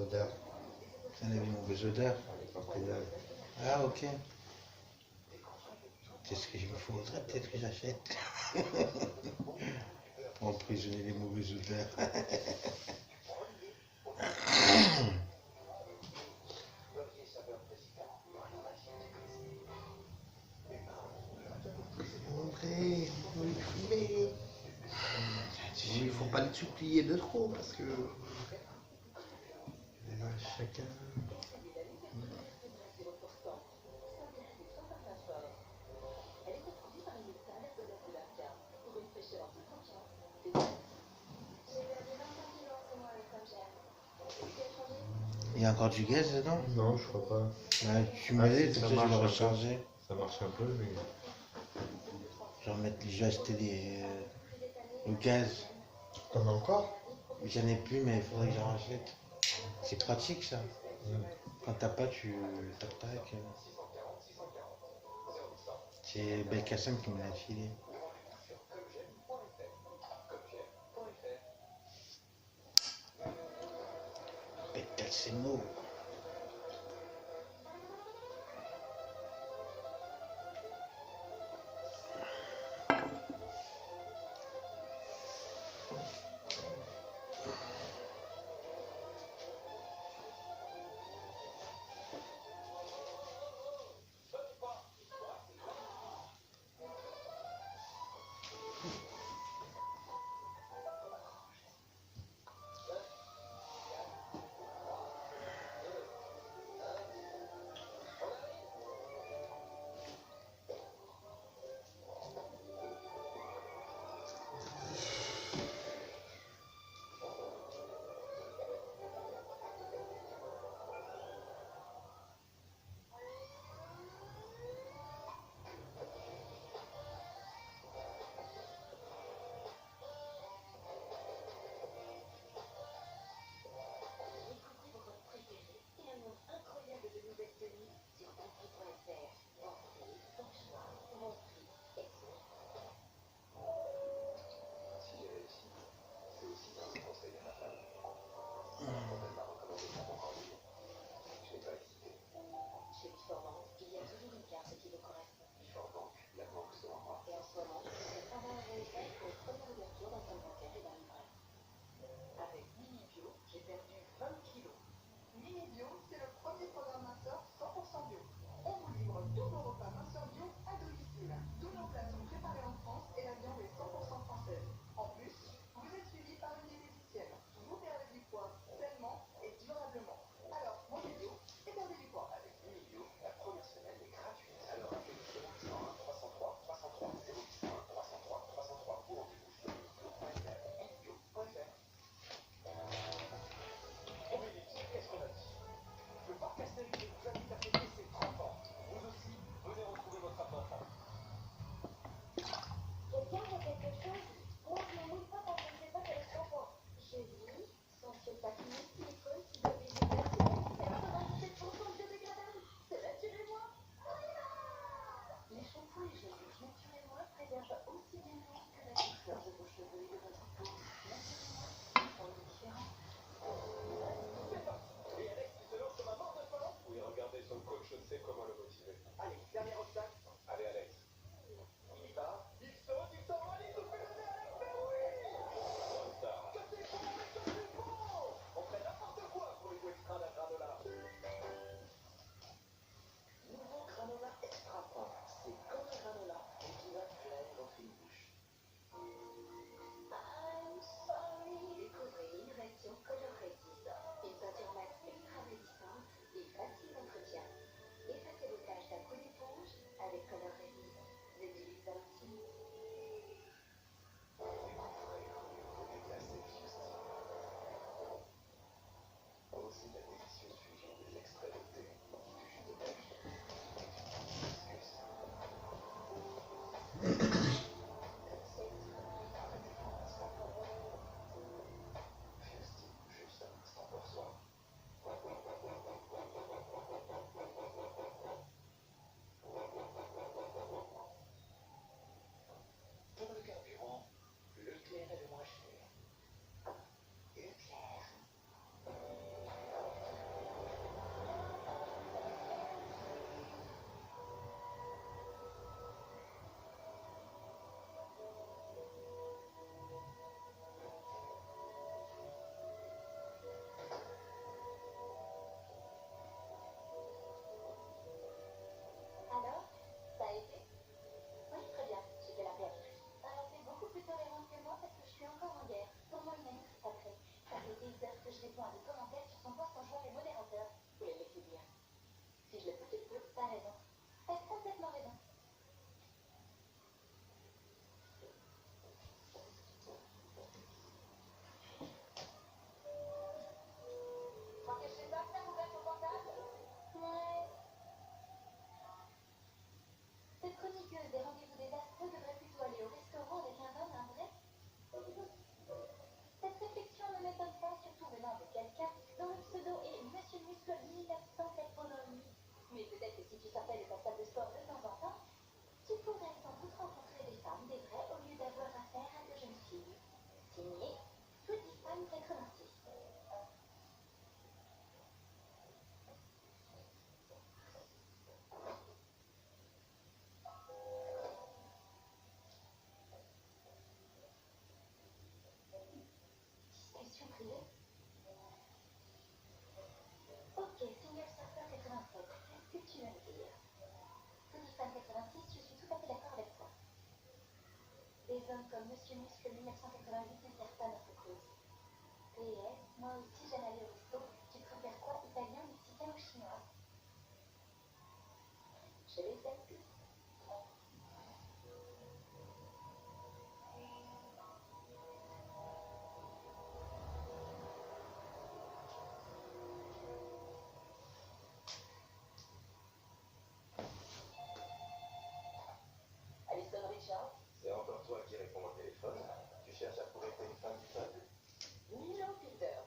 odeur. Ça enlève les mauvaises odeurs. Ah, ok. C'est ce que je me faudrait peut-être que j'achète. Pour emprisonner les mauvaises odeurs. André, faut lui fumer. Il faut pas le supplier de trop parce que chacun. Il y a encore du gaz dedans? Non, je crois pas. Ouais, tu me l'as dit, si, comme ça ça je marche vais un peu. recharger. Ça marche un peu, mais. Je vais acheter le gaz. T'en as encore? J'en ai plus, mais il faudrait que j'en rachète. C'est pratique ça. Quand t'as pas, tu t'attaques. C'est Belkacem qui me l'a filé. Belkacemo. que je réponds à des commentaires sur son post en jouant les modérateurs. Oui, elle l'écrit bien. Si je l'écoutais peu, t'as raison. T'as complètement raison. Moi, je sais pas que t'as ouvert ton portable. Ouais. Cette chroniqueuse des rendez-vous désastreux devrait plutôt aller au restaurant avec un homme, un vrai. Cette réflexion ne m'étonne pas, surtout venant de quelqu'un dont le pseudo est Monsieur Muscle 1980. Mais peut-être que si tu sortais de ta salle de sport de temps en temps, tu pourrais sans doute rencontrer des femmes, des vraies, au lieu d'avoir affaire à de jeunes filles. Signé, Sweetie Fan 86. Discussion privée. Ok, Single Surfer 87. Qu'est-ce que tu vas me dire? Sweetie Fan 86, je suis tout à fait d'accord avec toi. Des hommes comme Monsieur Muscle 1988 ne servent pas notre cause. PS, moi aussi j'aime aller au resto. Tu préfères quoi, italien, mexicain ou chinois? Je les aime tous. Alison Richard? C'est encore toi qui réponds au téléphone. Tu cherches à trouver une femme du peuple. Milo Peter.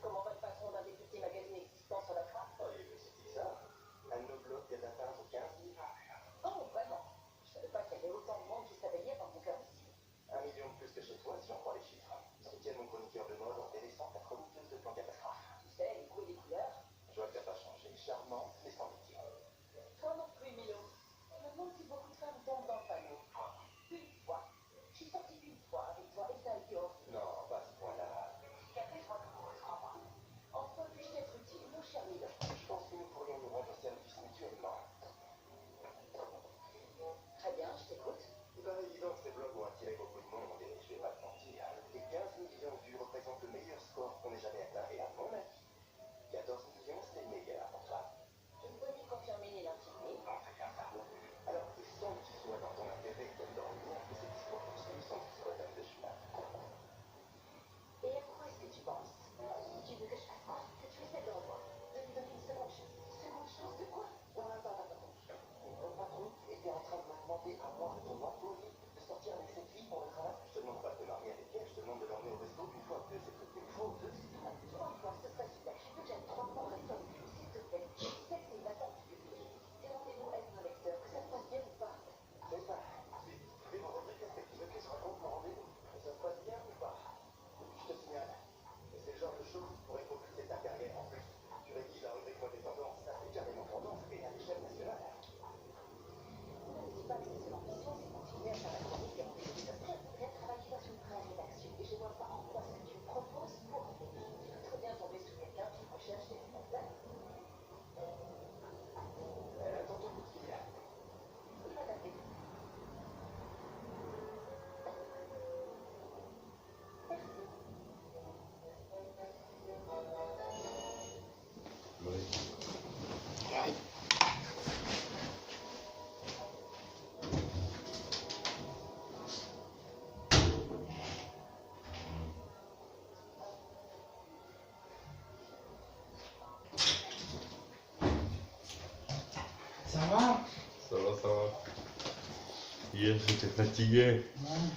Comment va le patron d'un des plus petits magazines existants sur la trappe? Oh, il est plus petit que ça. Un de nos blogs vient d'atteindre 15 000. Oh, vraiment? Je savais pas qu'il y avait autant de monde qui savait lire dans mon cœur ici. 1 million de plus que chez toi, si j'en crois les chiffres. Ils soutiennent mon chroniqueur de mode en délaissant ta chroniqueuse de plan catastrophe. Tu sais, les goûts et les couleurs. Je vois que t'as pas changé. Charmant, mais sans métier. Toi non plus, Milo. Je me demande si beaucoup de femmes tombent dans le panneau. Une fois. Je suis sortie une fois avec toi et ça a été horrible. Non, pas à ce point-là. Café, je vois que vous ne resterez pas. Enfin, puis-je être utile, mon cher Milo? Je pense que nous pourrions nous rendre service mutuellement. Très bien, je t'écoute. Il paraît évident que ces blogs ont attiré beaucoup de monde et je vais pas te mentir. Les 15 millions de vues représentent le meilleur score qu'on ait jamais atteint et à mon avis, 14 millions c'est le meilleur pour toi. Je ne peux ni confirmer ni l'infirmer. Non, c'est bien ça. Alors, il semble qu'il soit dans ton intérêt comme dans le mien que ces discours poursuivent sans qu'ils soient d'âme de chemin. Et à quoi est-ce que tu penses? Tu veux que je fasse quoi? Que tu essaies de le revoir? De lui donner une seconde chance. Seconde chance de quoi? Non, attends. Mon patron était en train de me demander à moi, ton employé, de sortir avec cette fille pour le travail. Je te demande pas de te marier avec elle, je te demande de l'emmener au resto une fois que c'est une fois ou deux, c'est tout. 3 fois, ce serait super. Je peux déjà 3 fois au resto avec lui, s'il te plaît. Je sais que c'est une bataille du public. Tes rendez-vous avec nos lecteurs, que ça se passe bien ou pas? C'est ça. Mais vendredi, qu'est-ce que tu veux que je raconte mon rendez-vous? Ça se passe bien ou pas? Je te signale. Et c'est le genre de choses qui pourrait propulser ta carrière en plus. Tu rédiges la rubrique mode et tendance, ça c'est carrément tendance et à l'échelle nationale. Ne me dis pas que tes seules ambitions, c'est continuer à faire la chronique des rendez-vous désastreux. Je voudrais travailler dans une vraie rédaction et je vois pas en quoi ce que tu me proposes pour en venir. Tu peux très bien tomber sur quelqu'un qui recherche des rédacteurs. Elle attend ton coup de fil. Il va t'appeler. Merci. Aïe. Ça va? Ça va. Hier, j'étais fatigué. Ouais.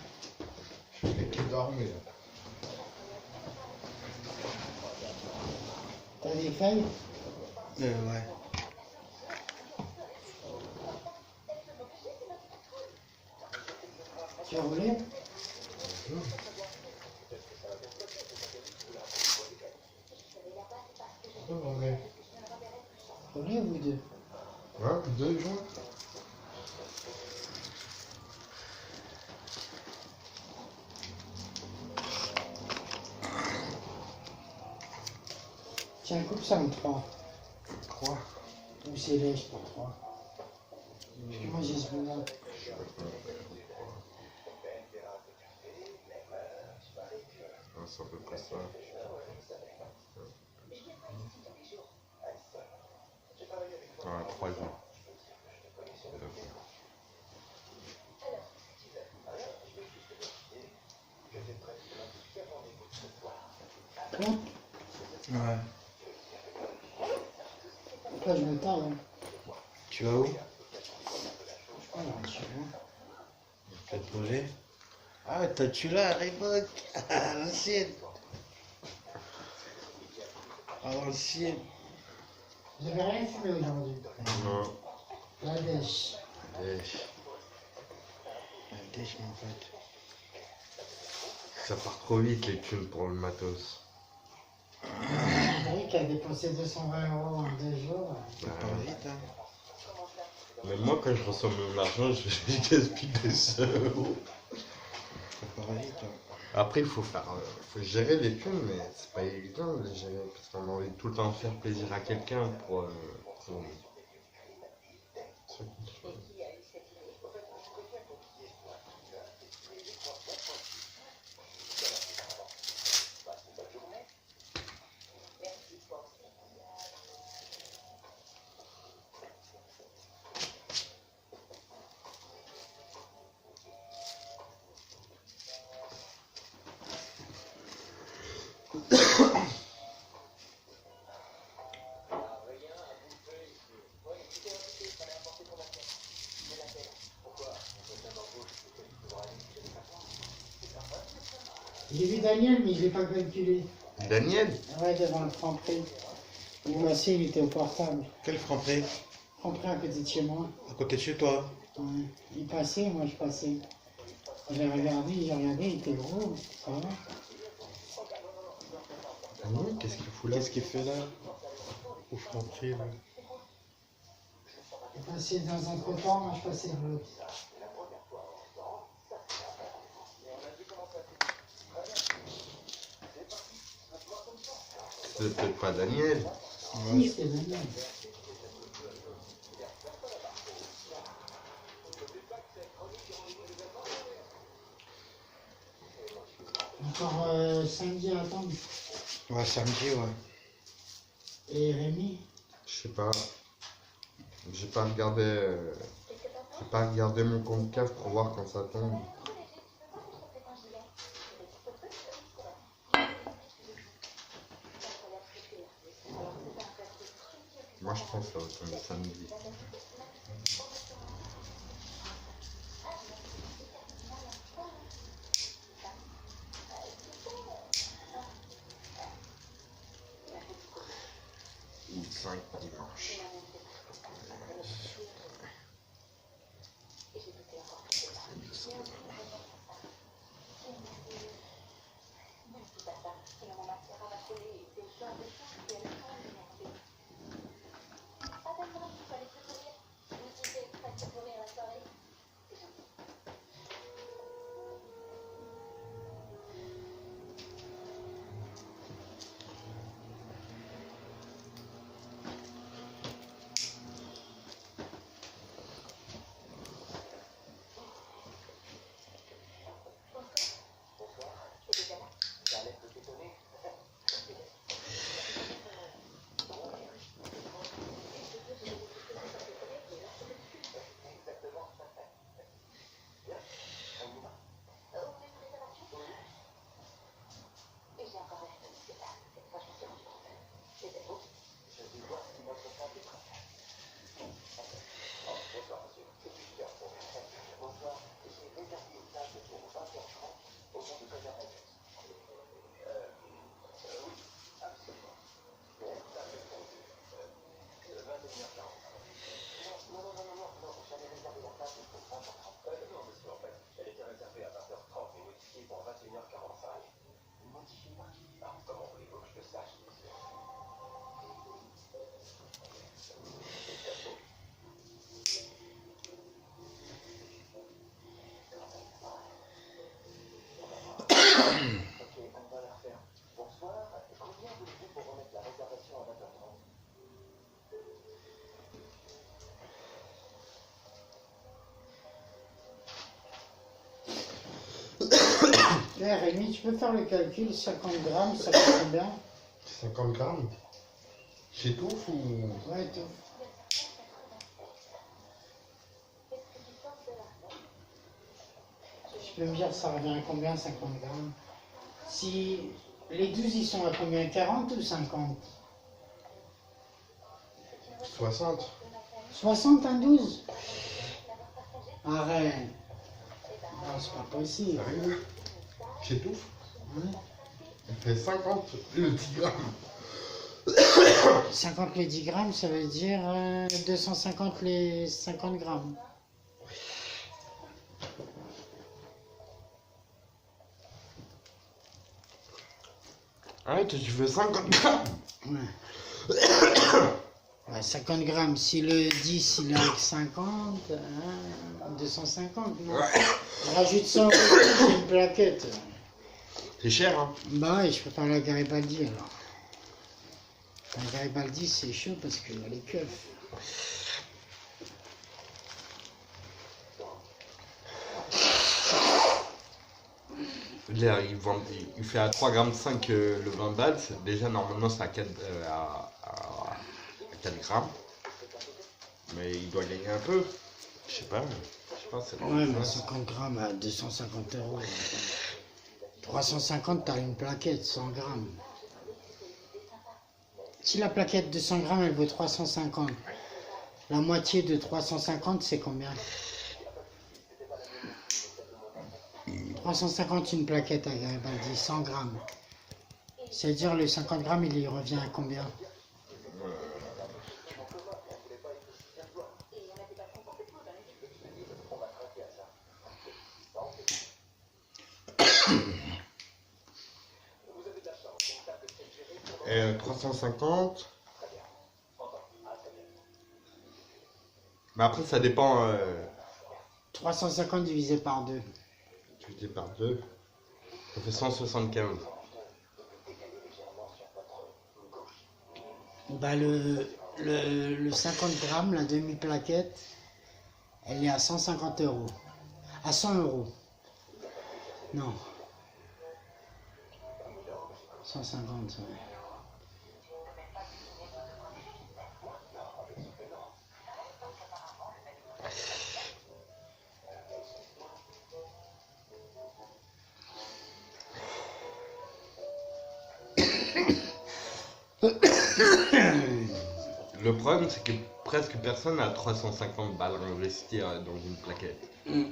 Je fais que dormir. T'as des feuilles? Ouais. Tu as roulé? Roulé vous deux? Ouais, 2 jours. Tiens, coupe ça en 3. 3. Ou c'est lèche pour 3. Moi j'ai ce moment. Je sais pas quoi faire. Ah, c'est à peu près ça. Ouais, 3 ans. Toi, Ouais. toi, je me tarde. Hein. Tu vas où? Ah, là, je sais pas. Quel projet? Ah, toi, tu l'as, Reebok. À l'ancienne. À l'ancienne. Vous avez rien fumé aujourd'hui. Non. La dèche. Dèche. La dèche, mon pote. Ça part trop vite les thunes pour le matos. Eric a dépensé 220 € en 2 jours. Ça part vite, hein. Mais moi, quand je reçois mon argent, je gaspille des euros. Ça part vite, hein. Après, il faut gérer les thunes, mais c'est pas évident de les gérer. Parce qu'on a envie tout le temps de faire plaisir à quelqu'un pour J'ai vu Daniel, mais je l'ai pas calculé. Daniel? Ouais, devant le Franprix. Il passait, il était au portable. Quel Franprix? Franprix à côté de chez moi. À côté de chez toi? Ouais. Il passait, moi je passais. J'ai regardé, il était gros. Ça va. Daniel, qu'est-ce qu'il fout là? Qu'est-ce qu'il fait là? Au Franprix, là. Il passait dans un trottoir, moi je passais de l'autre. C'est peut-être pas Daniel. Si, c'était Daniel. Encore samedi à attendre. Ouais, samedi, ouais. Et Rémi, Je sais pas. J'ai pas regardé mon compte CAF pour voir quand ça tombe. Moi je pense que ça va tomber samedi. Ou 5 dimanche. Rémi, tu peux faire le calcul, 50 grammes, ça fait combien? 50 grammes. J'étouffe ou. Ouais, tout. Tu peux me dire, ça revient à combien 50 grammes? Si les 12, ils sont à combien? 40 ou 50? 60. 60 un 12? Arrête. Non, c'est pas possible. Sérieux? J'étouffe. Ouais. Il fait 50 le 10 grammes. 50 les 10 grammes, ça veut dire 250 les 50 grammes. Arrête, tu veux 50 grammes. Ouais. Ouais, 50 grammes, si le 10 il est avec 50, 250, non? Ouais. Je rajoute 100 euros, j'ai une plaquette. C'est cher, hein. Bah ouais, je préfère la Garibaldi alors. La Garibaldi c'est chaud parce qu'il y a les keufs. Là, il fait à 3,5 g le 20 balles. Déjà, normalement, c'est à 4 grammes. Mais il doit gagner un peu. Je sais pas, c'est Ouais, vraiment mais ça. 50 grammes à 250 euros. 350, t'as une plaquette, 100 grammes. Si la plaquette de 100 grammes, elle vaut 350, la moitié de 350, c'est combien? 350, une plaquette à Garibaldi, 100 grammes. C'est-à-dire le 50 grammes, il y revient à combien? Et 350. Mais après, ça dépend. 350 divisé par 2. Divisé par 2. Ça fait 175. Bah le 50 grammes, la demi-plaquette, elle est à 150 euros. À 100 euros. Non. 150, ouais. Le problème, c'est que presque personne n'a 350 balles à investir dans une plaquette.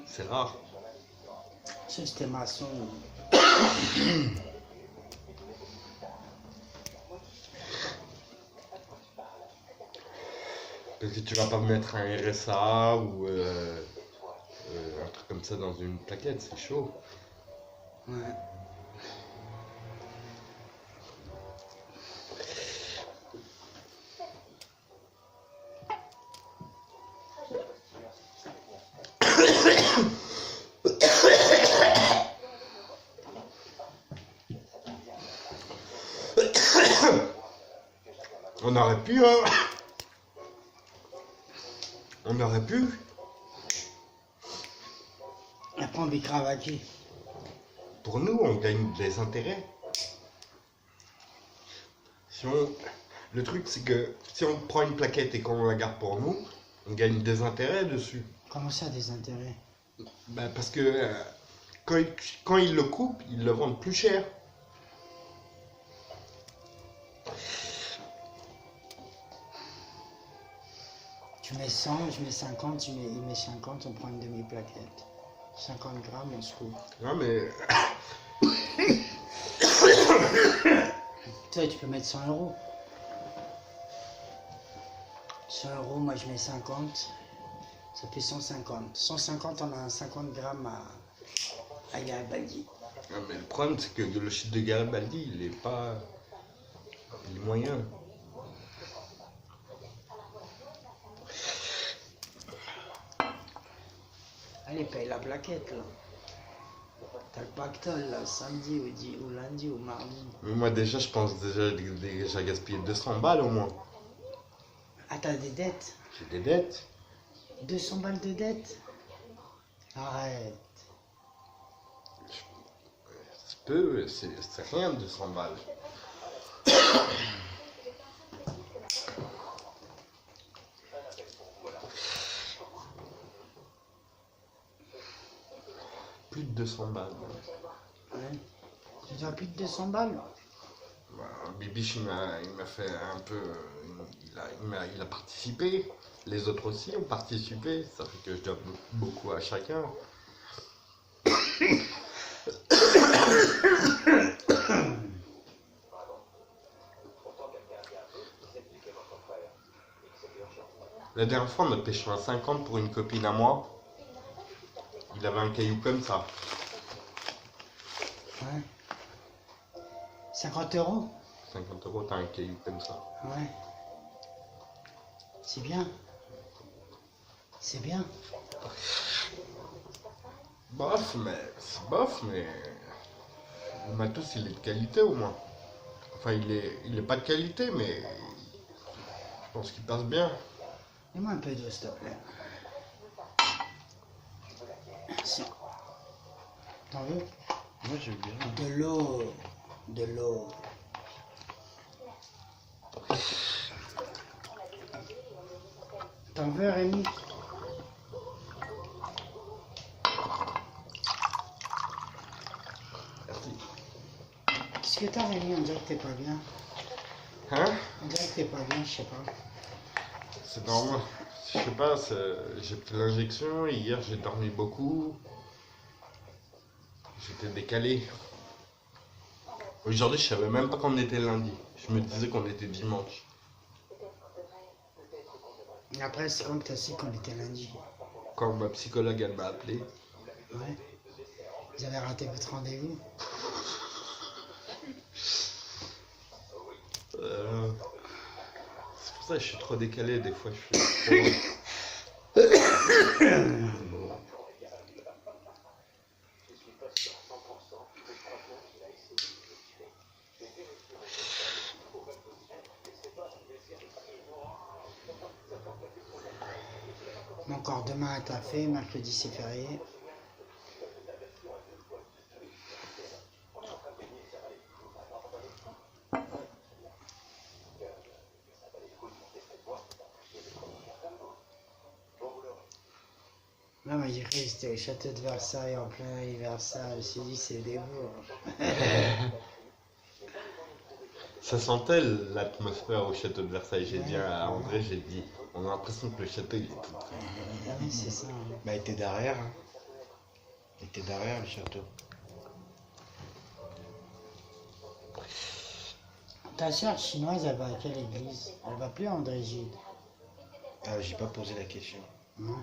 C'est rare. Ça, c'était maçon. Parce que tu vas pas mettre un RSA ou un truc comme ça dans une plaquette, c'est chaud. Ouais. On aurait pu, hein. On aurait pu. Après, on vit cravaquer. Pour nous, on gagne des intérêts. Le truc, c'est que si on prend une plaquette et qu'on la garde pour nous, on gagne des intérêts dessus. Comment ça, des intérêts? Ben, parce que quand ils le coupent, ils le vendent plus cher. Tu mets 100, je mets 50, il met 50, on prend une demi-plaquette. 50 grammes, on se coupe. Non, mais Toi, tu peux mettre 100 euros. 100 euros, moi je mets 50. Ça fait 150. 150, on a un 50 grammes à Garibaldi. non, mais le problème, c'est que le chiffre de Garibaldi, il est pas. Il est moyen. Allez, paye la plaquette là. T'as le pactole là, samedi ou lundi ou mardi. Mais moi, déjà, je pense déjà gaspiller 200 balles au moins. Ah, t'as des dettes? J'ai des dettes. 200 balles de dettes? Arrête. C'est peu, c'est rien 200 balles. plus de 200 balles. Ouais. Tu dois plus de 200 balles. Bah, Bibiche, il m'a fait un peu. Il a participé. Les autres aussi ont participé. Ça fait que je dois beaucoup à chacun. La dernière fois, on a pêché un 50 pour une copine à moi. Il avait un caillou comme ça. Ouais. 50 euros. 50 euros, t'as un caillou comme ça. Ouais. C'est bien. C'est bien. Bof, mais le matos, il est de qualité au moins. Enfin, il est pas de qualité, mais je pense qu'il passe bien. Donne-moi un peu d'eau, s'il te plaît. Merci. T'en veux? Moi, je veux bien. De l'eau. De l'eau. T'en veux, Rémi? Merci. Qu'est-ce que t'as, Rémi? On dirait que t'es pas bien. Hein? On dirait que t'es pas bien, je sais pas. C'est normal. Je sais pas, j'ai pris l'injection. Hier, j'ai dormi beaucoup. J'étais décalé. Aujourd'hui, je savais même pas qu'on était lundi. Je me disais qu'on était dimanche. Après, c'est quand que t'as su qu'on était lundi. Quand ma psychologue, elle m'a appelé. Ouais. Vous avez raté votre rendez-vous? C'est pour ça que je suis trop décalé. Des fois, je suis trop... Mais encore demain à taffer, mercredi c'est férié. Là, moi j'ai cru que c'était le château de Versailles en plein anniversaire. Je me suis dit, c'est des bourgs. Ça sentait l'atmosphère au château de Versailles. J'ai dit à André, j'ai dit, on a l'impression que le château il est tout près. Ah oui, c'est ça. Bah, il était derrière. Hein. Il était derrière le château. Ta soeur chinoise, elle va à quelle église? Elle va plus à André Gide. Ah, j'ai pas posé la question. Non.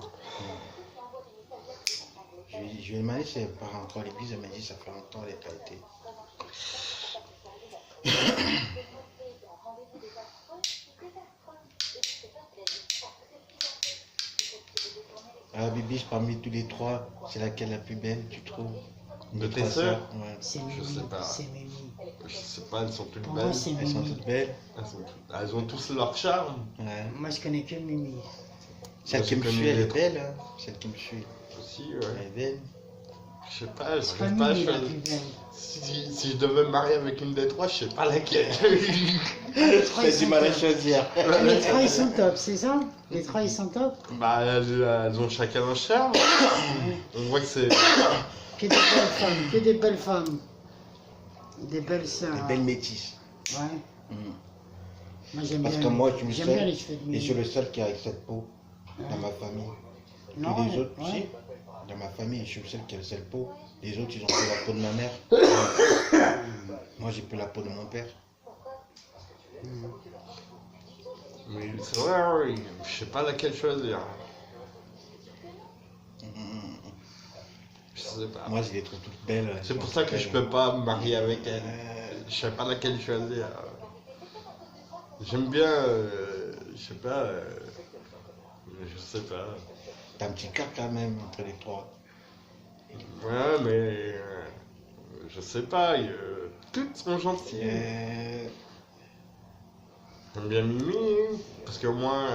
Je lui ai demandé si elle part encore à l'église. Elle m'a dit ça fait longtemps qu'elle n'a pas été. Ah, Bibiche, parmi tous les trois, c'est laquelle la plus belle, tu trouves? De tes trois sœurs? Ouais. C'est Je Mimi. sais pas. C'est Mimi. Je sais pas, elles sont toutes Pour moi, belles. c'est Elles sont Mimi. toutes belles. Elles ont tous leur charme. Ouais. Moi, je connais que Mimi. Celle Moi, qui je me connais suit, elle les est trois. belle. Hein. Celle qui me suit, Aussi, elle ouais. est belle. Je sais pas, C'est pas j'arrive pas à Mimi la choisir. plus belle. Si je devais me marier avec une des trois, je sais pas laquelle. Les trois, ils T'as du sont mal à top. choisir. Les trois, ils sont top, c'est ça? Les trois, ils sont top? Bah, elles ont chacun un charme. On voit que c'est. Que des belles femmes, que des belles femmes. Des belles sœurs. Des belles métisses. Ouais. Mm. Moi, j'aime Parce bien. que moi, je suis le J'aime bien seul. les cheveux de Et je suis Mimi. le seul qui a cette peau dans ma famille. Non, Tous les autres, ouais. si. Dans ma famille, je suis le seul qui a cette peau. Les autres, ils ont pris la peau de ma mère. Moi, j'ai pris la peau de mon père. Mais c'est vrai, oui. Je sais pas laquelle choisir. Je sais pas. Moi, je les trouve toutes belles. elles C'est sont pour ça toutes que je belles. peux pas me marier avec elle. Je sais pas laquelle choisir. J'aime bien, je sais pas, je sais pas. T'as un petit cap quand même entre les trois. Ouais, mais je sais pas, toutes sont gentilles. J'aime bien Mimi, parce qu'au moins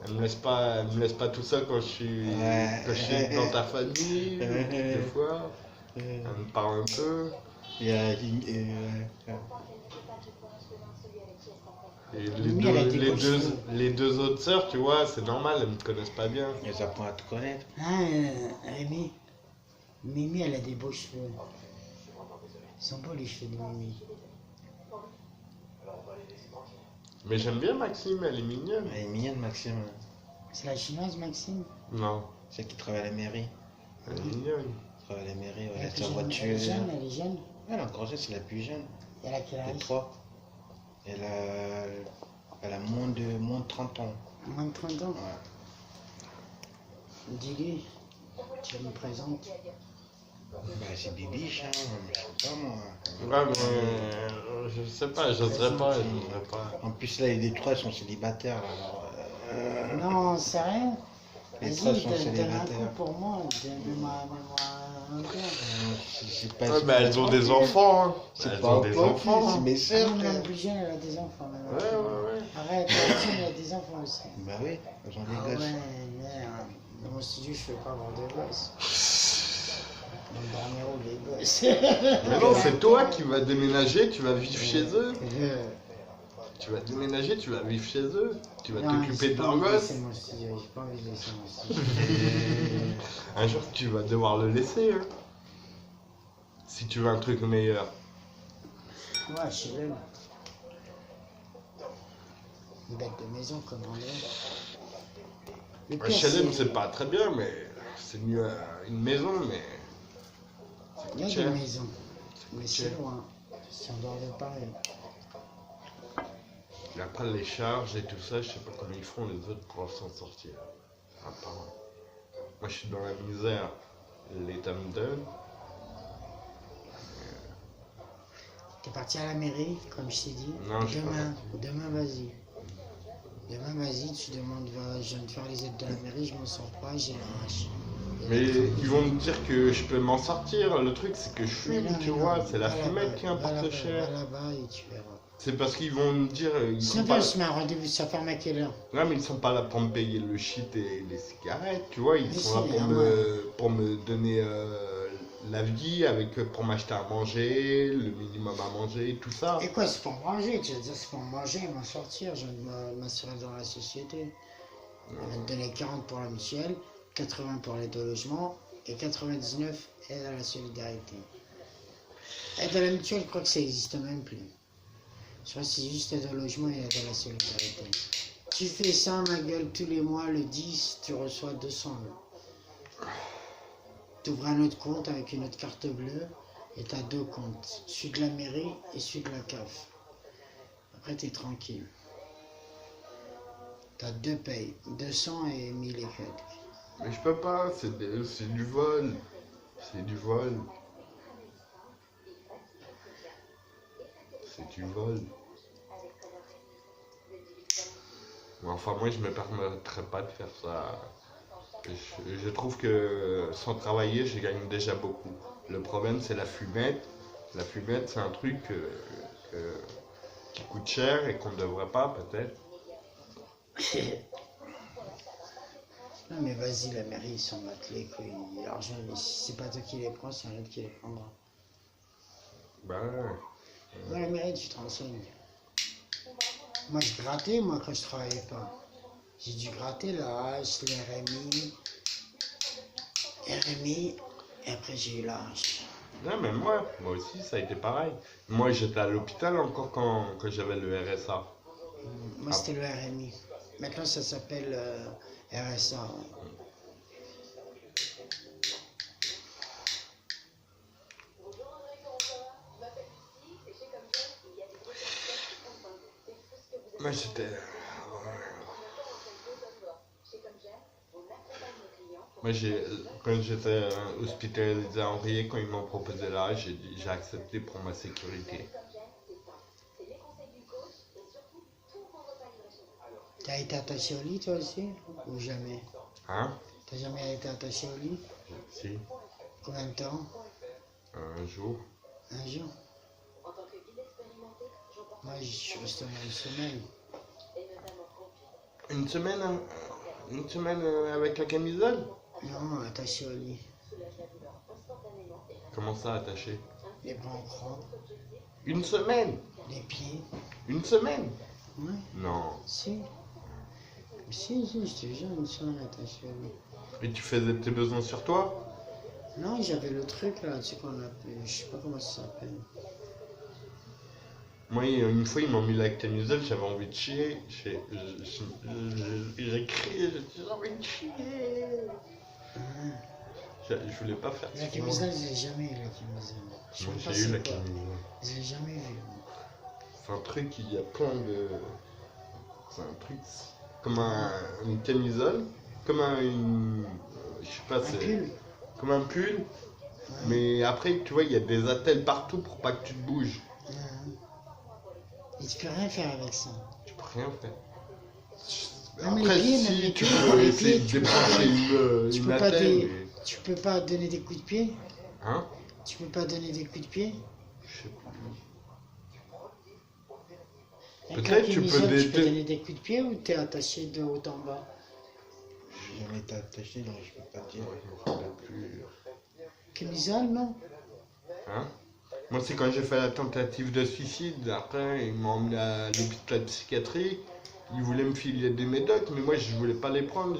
elle me laisse pas tout seul quand je suis dans ta famille, des fois. Elle me parle un peu. Il y a, Et Mimi, elle a été cochonne. les deux autres sœurs, tu vois, c'est normal, elles me connaissent pas bien. elles apprennent à te connaître. Hein, Rémi? Mimi, elle a des beaux cheveux. Ils sont beaux les cheveux de Mimi. Mais j'aime bien Maxime, elle est mignonne. Elle est mignonne, Maxime. C'est la chinoise, Maxime? Non, Celle qui travaille à la mairie. elle est mignonne. Elle travaille à la mairie, Elle elle est a plus sa jeune, voiture. elle est jeune, elle est jeune. Elle est encore jeune, c'est la plus jeune. Elle a quel Les âge? 3. Elle a moins de 30 ans. Moins de 30 ans. Ouais. Dis-lui, tu me présentes. Bah, c'est Bibiche, hein. Je sais pas moi. Ouais, mais je sais pas, j'oserais pas. En plus, là, les 3 sont célibataires. Alors, Non, c'est rien. les Vas-y, 3 sont donne un célibataires. coup pour moi. Mets-moi un peu. C'est pas. Ouais, mais elles ont des enfants, hein. C'est Elles pas ont des enfants. c'est mes Ah, sœurs. même plus jeune, elle a des enfants. Même. Ouais. Arrête, Maxime, elle a des enfants aussi. Bah oui, elles ont Ah des ouais, gosses. merde. Dans mon studio, je fais pas avoir de gosses. Dans le dernier rôle, les gosses. Mais non, c'est toi qui vas déménager, tu vas vivre chez eux. Euh, Tu vas déménager, tu vas vivre chez eux. Tu vas non, t'occuper j'ai de pas leurs envie de gosses. laisser mon studio, j'ai pas envie de laisser mon studio. Un jour, tu vas devoir le laisser. Hein. Si tu veux un truc meilleur. Ouais, je suis là. Une bête de maison comme André. Le pire, HLM, c'est pas très bien, mais c'est mieux une maison, mais. Ça Il y a coûte des cher. maisons, mais c'est cher. loin. C'est en dehors de Paris. Et après, les charges et tout ça, je sais pas comment ils font les autres pour s'en sortir. Apparemment. Moi, je suis dans la misère. L'État me donne. T'es parti à la mairie, comme je t'ai dit. Non, je suis pas Demain, vas-y. Demain, vas-y, tu demandes, je viens de faire les aides de la mairie, je m'en sors pas, j'ai l'arrache. Mais ils vont me dire que je peux m'en sortir. Le truc, c'est que je fume, tu vois. C'est la fumette qui importe cher. Va là-bas et tu verras. C'est parce qu'ils vont me dire. Ils sont Sinon, pas... je mets un rendez-vous, ça ferme à quelle heure? Ouais, mais ils sont pas là pour me payer le shit et les cigarettes, tu vois. Ils Mais sont là si, pour me donner la vie, pour m'acheter à manger, le minimum à manger, tout ça. Et quoi, c'est pour manger, tu veux dire, c'est pour manger et m'en sortir, je viens de m'assurer dans la société. On va te donner 40 pour la mutuelle, 80 pour l'aide au logement et 99 aide à la solidarité. Aide à la mutuelle, je crois que ça n'existe même plus. Je crois que c'est juste aide au logement et aide à la solidarité. Tu fais ça, ma gueule, tous les mois, le 10, tu reçois 200 €. Tu ouvres un autre compte avec une autre carte bleue et tu as 2 comptes, celui de la mairie et celui de la CAF. Après, tu es tranquille. Tu as 2 payes, 200 et 1000 et quelques. Mais je peux pas, c'est du vol. C'est du vol. C'est du vol. Mais enfin, moi, je me permettrais pas de faire ça. Je trouve que sans travailler, je gagne déjà beaucoup. Le problème, c'est la fumette. La fumette, c'est un truc qui coûte cher et qu'on ne devrait pas, peut-être. Non mais vas-y, la mairie, ils s'en battent les couilles. L'argent, si c'est pas toi qui les prends, c'est un autre qui les prendra. Ben ouais. Dans la mairie, tu te renseignes. Moi, je grattais, moi, quand je travaillais pas. J'ai dû gratter la hache, le RMI, et après j'ai eu la hache. Non, mais moi aussi, ça a été pareil. Moi, j'étais à l'hôpital encore quand j'avais le RSA. Moi, c'était le RMI. Maintenant, ça s'appelle RSA. Ouais. Moi, j'étais... Moi, quand j'étais hospitalisé à Henriet, quand ils m'ont proposé là, j'ai accepté pour ma sécurité. T'as été attaché au lit, toi aussi? Ou jamais? Hein? T'as jamais été attaché au lit? Si, Combien de temps? un jour. Un jour? Moi, je suis resté une semaine. Une semaine, avec la camisole? Non, attaché au lit. Comment ça, attaché? Les bras en croix, Une semaine? les pieds. Une semaine? Ouais, Non. si. Si, je te jure, une semaine attaché au lit. Et tu faisais tes besoins sur toi? Non, j'avais le truc là, tu sais qu'on appelle, je sais pas comment ça s'appelle. Moi, une fois, ils m'ont mis la camisole, j'avais envie de chier. J'ai crié, j'ai envie de chier. Ah, Je voulais pas faire la ça. camisole, je l'ai jamais eu, la camisole. Je sais Moi, même pas j'ai eu c'est la quoi. camisole. Je l'ai jamais vu. C'est un truc, il y a plein de. C'est un truc comme une camisole, comme je sais pas, Un c'est pull. comme un pull, Ouais. mais après, tu vois, il y a des attelles partout pour pas que tu te bouges. Et tu peux rien faire avec ça. Tu peux rien faire. Non, mais Après, les pieds, même si les tu pieds, peux les essayer pieds, de tu peux débrancher pas- tu une peux pas attelle, des- mais. Tu peux pas donner des coups de pied. Hein? Tu peux pas donner des coups de pied. Je sais pas. Avec Peut-être la tu peux camisole, tu peux des- donner des coups de pied ou t'es attaché de haut en bas. J'ai jamais été attaché, donc je peux pas dire. Je me rappelle plus. Camisole, non. Hein? Moi, c'est quand j'ai fait la tentative de suicide. Après, ils m'ont emmené à l'hôpital psychiatrique. Ils voulaient me filer des médocs, mais moi, je voulais pas les prendre.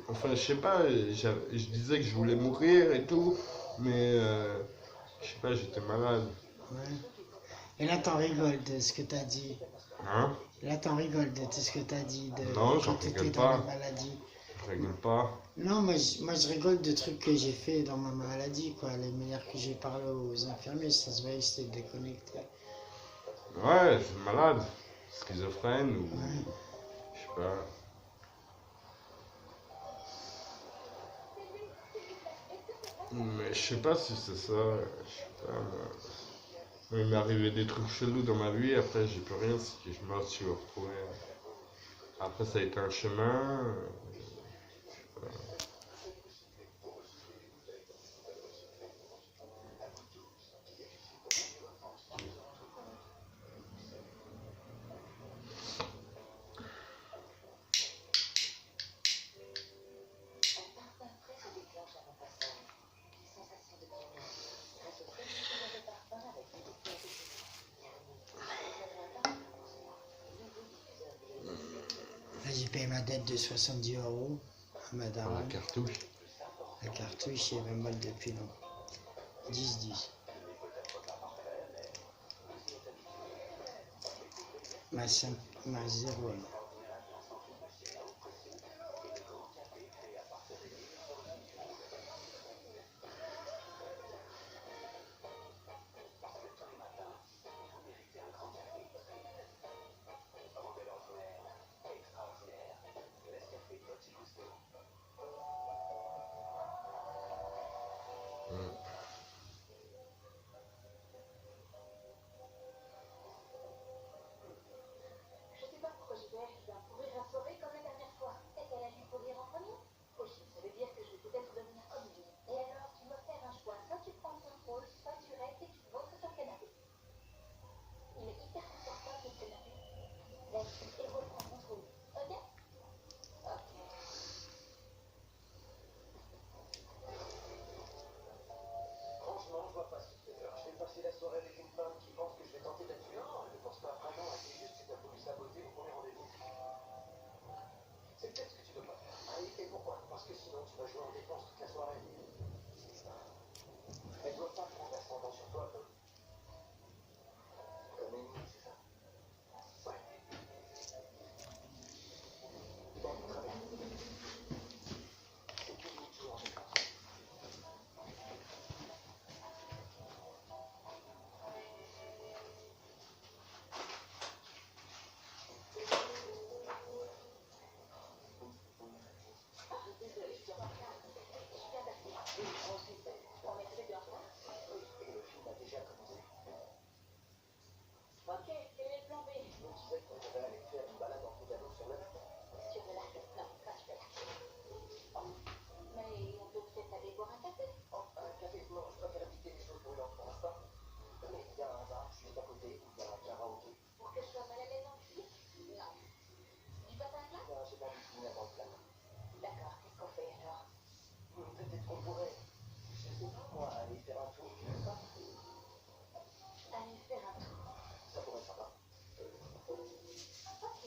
Enfin, je sais pas, je disais que je voulais mourir et tout, mais je sais pas, j'étais malade. Ouais. Et là, t'en rigoles de ce que t'as dit. Hein? Là, t'en rigoles de tout ce que t'as dit. De Non, j'en quand t'étais rigole dans pas. la maladie. Je rigole pas. Non, moi je rigole de trucs que j'ai fait dans ma maladie, quoi. Les manières que j'ai parlé aux infirmiers, ça se voyait que c'était déconnecté. Ouais, je suis malade. Schizophrène ou. Ouais. Je sais pas. Mais je sais pas si c'est ça. Je sais pas. Il m'est arrivé des trucs chelous dans ma vie. Après, j'ai plus rien. Je me suis retrouvé. Après, ça a été un chemin. Un parfum frais se déclenche à mon passage. Une sensation de bien-être. Grâce au fait de parfum avec des diffuseurs Là, j'ai payé ma dette de 70 € à ma Dans la daronne. cartouche. La cartouche, il y avait mal depuis long. 10-10. Ma 0. Je sais pas pourquoi j'y vais. Je vais pourrir un soirée comme la dernière fois. Et qu'elle a dû pourrir en premier. Oui, ça veut dire que je vais peut-être devenir comme lui. Et alors, tu me fais un choix. Soit tu prends ton rôle, soit tu restes et tu te montres sur le canapé. Il est hyper confortable le canapé. Laisse et reprends contrôle. Ok? Ok. Franchement, je vois pas ce qui te fait peur. Je vais passer la soirée avec une femme qui pense que je vais tenter d'être tuer. Non, elle ne pense pas vraiment. Elle dit juste que t'as voulu saboter au premier rendez-vous. C'est peut-être ce que tu dois pas faire. Ah, et pourquoi? Parce que sinon, tu vas jouer en défense toute la soirée. Elle doit pas prendre ascendant sur toi, comme ennemi, c'est ça? Ouais. Bon, très bien. C'est que lui qui joue en défense. Et le film a déjà commencé. Ok, quel est le plan B? Je me disais qu'on devait aller faire une balade en pédalo sur le lac. Sur le lac. Non, pas sur le lac. Mais on peut peut-être aller boire un café. Oh, un café, non, je préfère éviter les choses brûlantes pour l'instant. Mais il y a un bar juste à côté où il y a un karaoké. Pour que je sois mal à l'aise en cuir? Non. Du patin à glace? Non, j'ai pas envie de finir dans le plat. D'accord, qu'est-ce qu'on fait alors? Peut-être qu'on pourrait, je sais pas moi, aller faire un tour, tu veux pas? Allez faire un tour. Ça pourrait être sympa. Ok.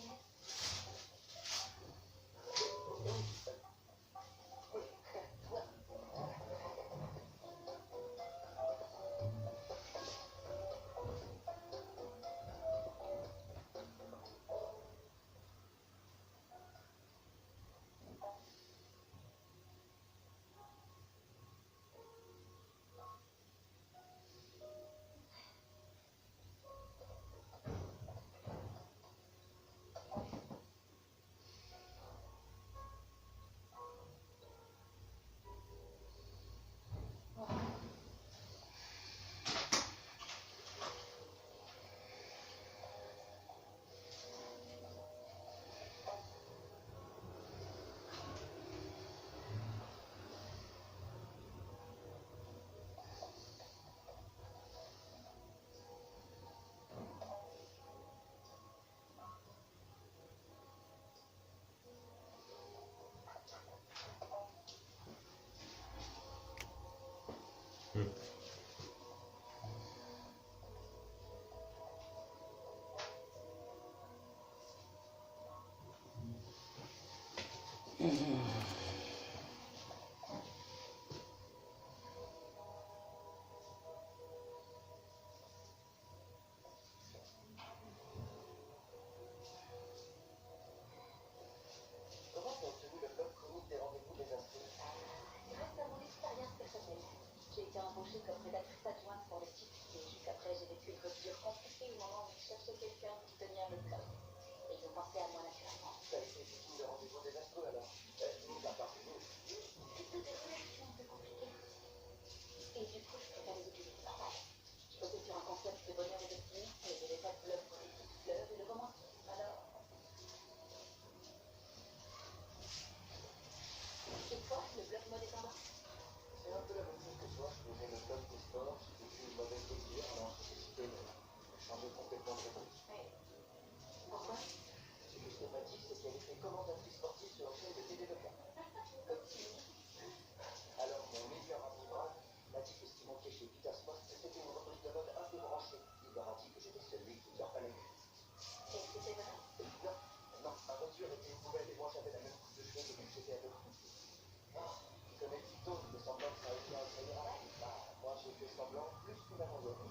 Comment t'as obtenu le bloc chronique des rendez-vous des inscrits? Grâce à mon expérience personnelle, j'ai été embauchée comme rédactrice adjointe pour le site et juste après j'ai vécu une rupture compliquée au moment où ils cherchaient quelqu'un pour tenir le blog. Et ils ont pensé à moi naturellement. T'as été victime de rendez-vous désastreux alors? Mis à part les autres. C'est toutes des relations un peu compliquées. Et du coup, je préfère les oublier, c'est normal. Je bossais sur un concept de bonheur et d'optimisme, mais je n'avais pas de blog pour les petites fleurs et le romantisme. Alors. Et toi, le blog mode et tendance? C'est un peu la même chose que toi, je faisais le bloc des sports, j'ai vécu une mauvaise lecture, alors j'ai décidé de changer complètement de rubrique. Oui. Pourquoi? Ce que je t'ai pas dit, c'est qu'elle était commentatrice sportive sur une chaîne de télé locale. Comme si. Alors mon meilleur ami Brad m'a dit que ce qui manquait chez Peter Sport, c'était une rubrique de mode un peu branchée. Il leur a dit que j'étais celui qui leur fallait. Et c'était vrai? Non, non, ma voiture était nouvelle et moi j'avais la même coupe de cheveux depuis que j'étais ado. Ah, tu connais Tito, il me semblait que ça allait bien, ça ira. Bah, moi j'ai fait semblant plus qu'une abandonnée.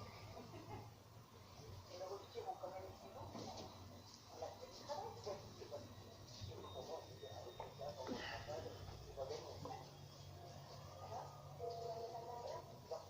Et nos ruptures ont quand même été longues. On a fait du travail. Ouais, c'est pas si pour moi, c'était avec quelqu'un dans mon travail, c'est pas gagné. Alors, tu vas aller parler ailleurs? Non.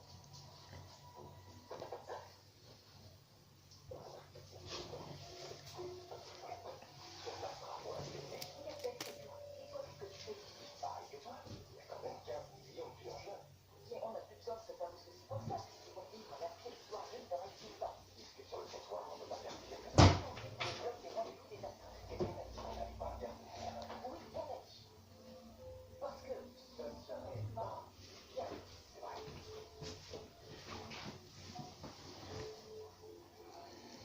Qu'est-ce que c'est toi? Dis-toi ce que tu fais ici. Pareil que toi, il y a quand même 15 millions de jeunes. Tiens, on n'a plus besoin de se faire c'est pour ça. Ils vont vivre la pire histoire d'une de résultat. Puisque sur le trottoir, on ne peut pas faire pire. Le blog des rendez-vous des acteurs. Et on a dit qu'on n'allait pas intervenir. Oui, on l'a dit. Parce que Ça ne serait pas bien. c'est vrai.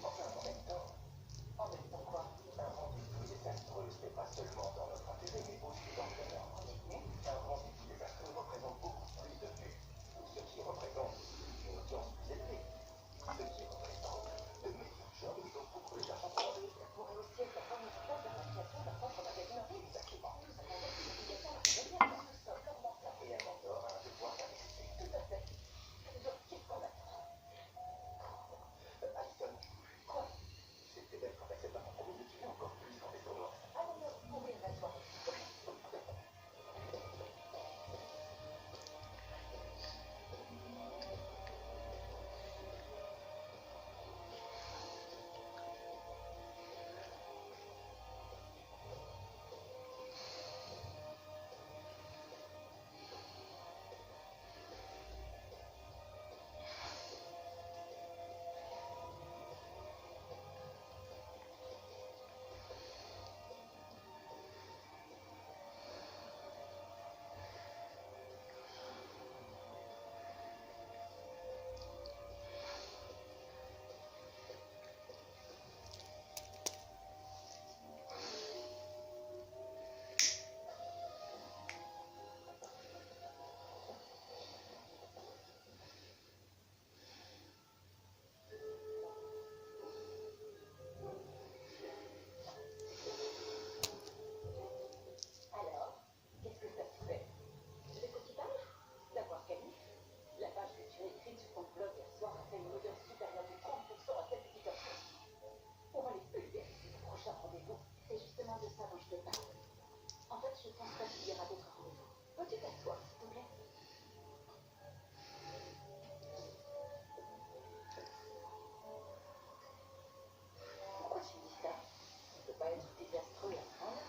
Enfin, en même temps quoi? Un rendez-vous désastreux, c'est pas seulement dans notre intérêt, mais aussi dans le leur. Un rendez-vous désastreux représente beaucoup plus de vues. Ce qui représente une audience plus élevée. Ce qui représente de meilleurs jobs et donc beaucoup plus d'argent pour eux. Ça pourrait aussi être la première étape vers la création d'un centre magazine en ligne. Exactement. Nous avons donc une obligation à faire venir car nous sommes leur mentor. Et un mentor a un devoir d'investir. Tout à fait. Donc, qu'est-ce qu'on attend? Alison, Quoi? c'est peut-être quand t'acceptes un compromis, mais tu fais encore plus dans les tournois. Ah non, non, oui, va-toi. Alors, qu'est-ce que ça te fait? Le petit page? D'avoir gagné? La page que tu as écrite sur ton blog hier soir a fait une audience supérieure de 30% à celle de Peter Smith. On va les pulvériser au prochain rendez-vous. C'est justement de ça dont je te parle. En fait, je pense pas qu'il y aura d'autres rendez-vous. Peux-tu t'asseoir, s'il te plaît? Pourquoi tu me dis ça? Ça ne peut pas être désastreux à ce point-là.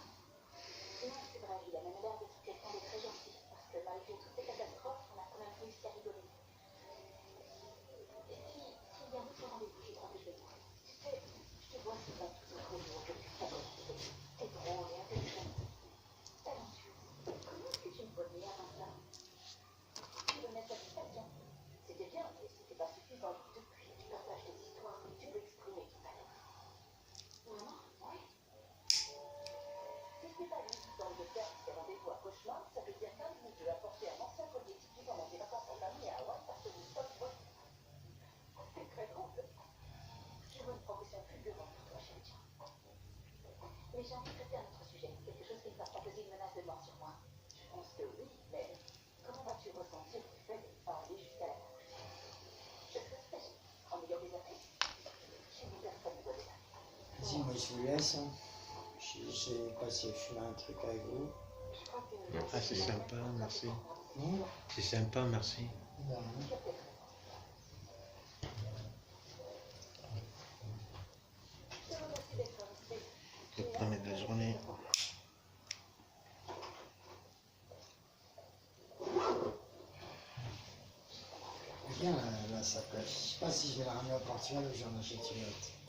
Non, c'est vrai, il a même l'air d'être quelqu'un de très gentil, parce que malgré toutes ces catastrophes, on a quand même réussi à rigoler. Et s'il y a un autre rendez-vous, je crois que je vais voir. Tu sais, je te vois souvent tout autour de moi depuis que ça a commencé. T'es drôle et intelligente. Talentueuse. Comment est-ce que tu me voyais avant ça? Tu veux mettre satisfaction? C'était bien, mais c'était pas suffisant. Depuis, tu partages des histoires et tu peux exprimer ton talent. Vraiment? Oui. Si c'est pas lui qui tente de faire ses rendez-vous à cauchemar, ça veut dire qu'un de vous deux a porté un ancien collier tipi pendant des vacances en famille à Hawaï parce que vous sommes votre. C'est très drôle. Je vois une profession fulgurante pour toi, chérie. Mais j'ai envie de traiter un autre sujet, quelque chose qui ne va pas poser une menace de mort Vas-y, moi je vous laisse. Hein. J'ai passé fumer un truc avec vous. Ah, c'est sympa, merci. Non. C'est sympa, merci. Ben, Le premier de la journée. bien la sacoche. Je sais pas si je vais la ramener au Portugal ou j'en achète une autre.